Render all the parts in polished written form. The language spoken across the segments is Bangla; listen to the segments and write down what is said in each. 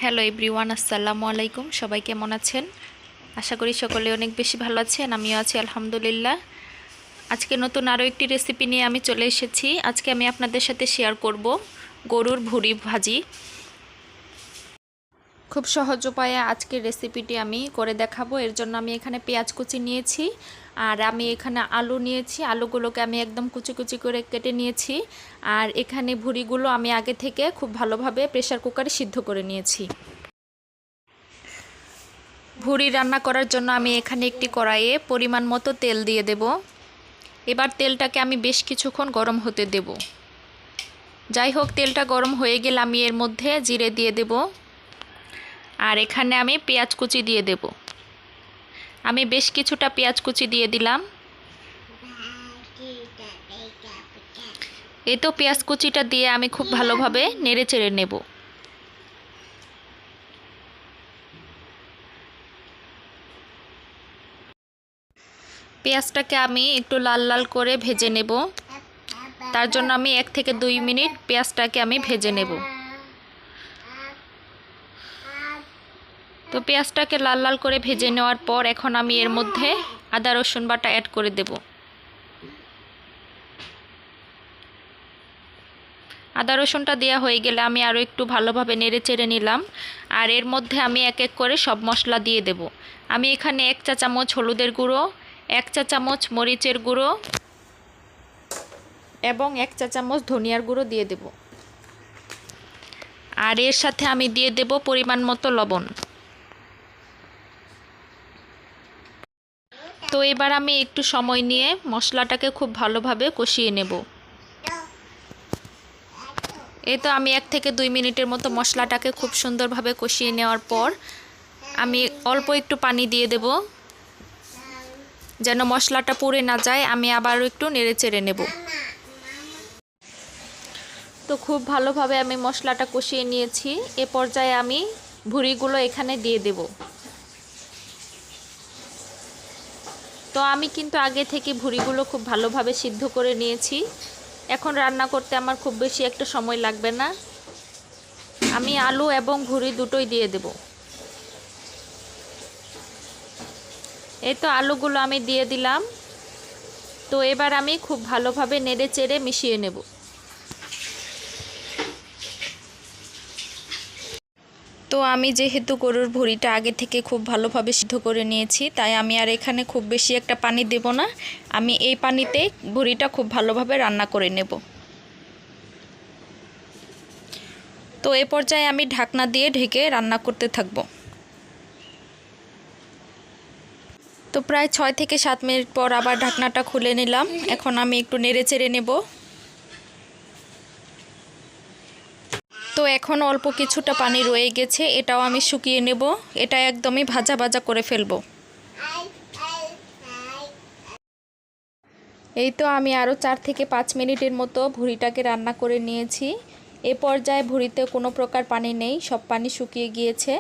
হ্যালো এভরিওয়ান, আসসালামু আলাইকুম। সবাই কেমন আছেন? আশা করি সকলে অনেক বেশি ভালো আছেন। আমিও আছি আলহামদুলিল্লাহ। আজকে নতুন আরও একটি রেসিপি নিয়ে আমি চলে এসেছি। আজকে আমি আপনাদের সাথে শেয়ার করব গরুর ভুঁড়ি ভাজি। খুব সহজ উপায়ে আজকের রেসিপিটি আমি করে দেখাবো। এর জন্য আমি এখানে পেঁয়াজ কুচি নিয়েছি, আর আমি এখানে আলু নিয়েছি। আলুগুলোকে আমি একদম কুচি কুচি করে কেটে নিয়েছি। আর এখানে ভুঁড়িগুলো আমি আগে থেকে খুব ভালোভাবে প্রেসার কুকারে সিদ্ধ করে নিয়েছি। ভুঁড়ি রান্না করার জন্য আমি এখানে একটি কড়াইয়ে পরিমাণ মতো তেল দিয়ে দেব। এবার তেলটাকে আমি বেশ কিছুক্ষণ গরম হতে দেব। যাই হোক, তেলটা গরম হয়ে গেলে আমি এর মধ্যে জিরে দিয়ে দেব, আর এখানে আমি পেঁয়াজ কুচি দিয়ে দেব। আমি বেশ কিছুটা পেঁয়াজ কুচি দিয়ে দিলাম। এই তো পেঁয়াজ কুচিটা দিয়ে আমি খুব ভালোভাবে নেড়ে চেড়ে নেব। পেঁয়াজটাকে আমি একটু লাল লাল করে ভেজে নেব। তার জন্য আমি 1 থেকে 2 মিনিট পেঁয়াজটাকে আমি ভেজে নেব। তো পেঁয়াজটাকে লাল লাল করে ভেজে নেওয়ার পর এখন আমি এর মধ্যে আদা রসুন বাটা অ্যাড করে দেব। আদা রসুনটা দেওয়া হয়ে গেলে আমি আরও একটু ভালোভাবে নেড়ে চেড়ে নিলাম। আর এর মধ্যে আমি এক এক করে সব মশলা দিয়ে দেব। আমি এখানে 1 চা চামচ হলুদের গুঁড়ো, 1 চা চামচ মরিচের গুঁড়ো এবং 1 চা চামচ ধনিয়ার গুঁড়ো দিয়ে দেব। আর এর সাথে আমি দিয়ে দেব পরিমাণ মতো লবণ। তো এবার আমি একটু সময় নিয়ে মশলাটাকে খুব ভালোভাবে কষিয়ে নেব। এই তো আমি 1 থেকে 2 মিনিটের মতো মশলাটাকে খুব সুন্দরভাবে কষিয়ে নেওয়ার পর আমি অল্প একটু পানি দিয়ে দেব, যেন মশলাটা পুড়ে না যায়। আমি আবারও একটু নেড়ে চেড়ে নেব। তো খুব ভালোভাবে আমি মশলাটা কষিয়ে নিয়েছি। এ পর্যায়ে আমি ভুঁড়িগুলো এখানে দিয়ে দেব। তো আমি কিন্তু আগে থেকে ভুঁড়িগুলো খুব ভালোভাবে সিদ্ধ করে নিয়েছি। এখন রান্না করতে আমার খুব বেশি একটা সময় লাগবে না। আমি আলু এবং ভুঁড়ি দুটোই দিয়ে দেব। এই তো আলুগুলো আমি দিয়ে দিলাম। তো এবার আমি খুব ভালোভাবে নেড়ে চেড়ে মিশিয়ে নেব। তো আমি যেহেতু গরুর ভুঁড়িটা আগে থেকে খুব ভালোভাবে সিদ্ধ করে নিয়েছি, তাই আমি আর এখানে খুব বেশি একটা পানি দেব না। আমি এই পানিতেই ভুঁড়িটা খুব ভালোভাবে রান্না করে নেব। তো এ পর্যায়ে আমি ঢাকনা দিয়ে ঢেকে রান্না করতে থাকব। তো প্রায় 6 থেকে 7 মিনিট পর আবার ঢাকনাটা খুলে নিলাম। এখন আমি একটু নেড়ে চেড়ে নেব। তো এখন অল্প কিছুটা পানি রয়ে গেছে, এটাও আমি শুকিয়ে নেব। এটা একদমই ভাজা ভাজা করে ফেলবো। এই তো আমি আরও 4 থেকে 5 মিনিটের মতো ভুঁড়িটাকে রান্না করে নিয়েছি। এ পর্যায়ে ভুঁড়িতে কোনো প্রকার পানি নেই, সব পানি শুকিয়ে গিয়েছে।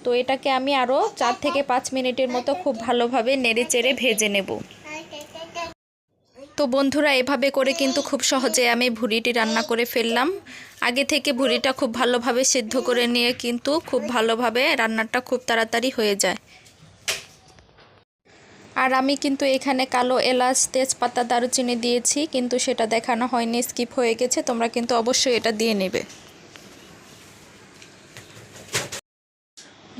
তো এটাকে আমি আরও 4 থেকে 5 মিনিটের মতো খুব ভালোভাবে নেড়ে চেড়ে ভেজে নেব। তো বন্ধুরা, এভাবে করে কিন্তু খুব সহজে আমি ভুঁড়িটি রান্না করে ফেললাম। আগে থেকে ভুঁড়িটা খুব ভালোভাবে সিদ্ধ করে নিয়ে কিন্তু খুব ভালোভাবে রান্নাটা খুব তাড়াতাড়ি হয়ে যায়। আর আমি কিন্তু এখানে কালো এলাচ, তেজপাতা, দারুচিনি দিয়েছি, কিন্তু সেটা দেখানো হয়নি, স্কিপ হয়ে গেছে। তোমরা কিন্তু অবশ্যই এটা দিয়ে নেবে।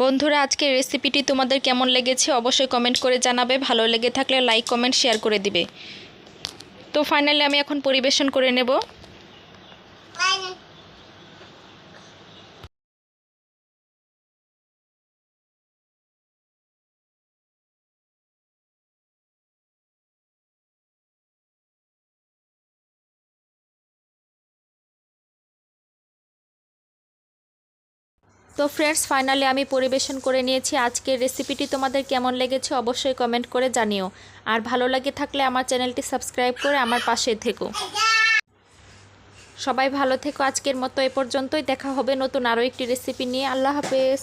বন্ধুরা, আজকের রেসিপিটি তোমাদের কেমন লেগেছে অবশ্যই কমেন্ট করে জানাবে। ভালো লেগে থাকলে লাইক, কমেন্ট, শেয়ার করে দিবে। তো ফাইনালি আমি এখন পরিবেশন করে নেব। তো ফ্রেন্ডস, ফাইনালি আমি পরিবেশন করে নিয়েছি। আজকের রেসিপিটি তোমাদের কেমন লেগেছে অবশ্যই কমেন্ট করে জানিও। আর ভালো লাগে থাকলে আমার চ্যানেলটি সাবস্ক্রাইব করে আমার পাশে থেকো। সবাই ভালো থেকো। আজকের মতো এ পর্যন্তই। দেখা হবে নতুন আরও একটি রেসিপি নিয়ে। আল্লাহ হাফেজ।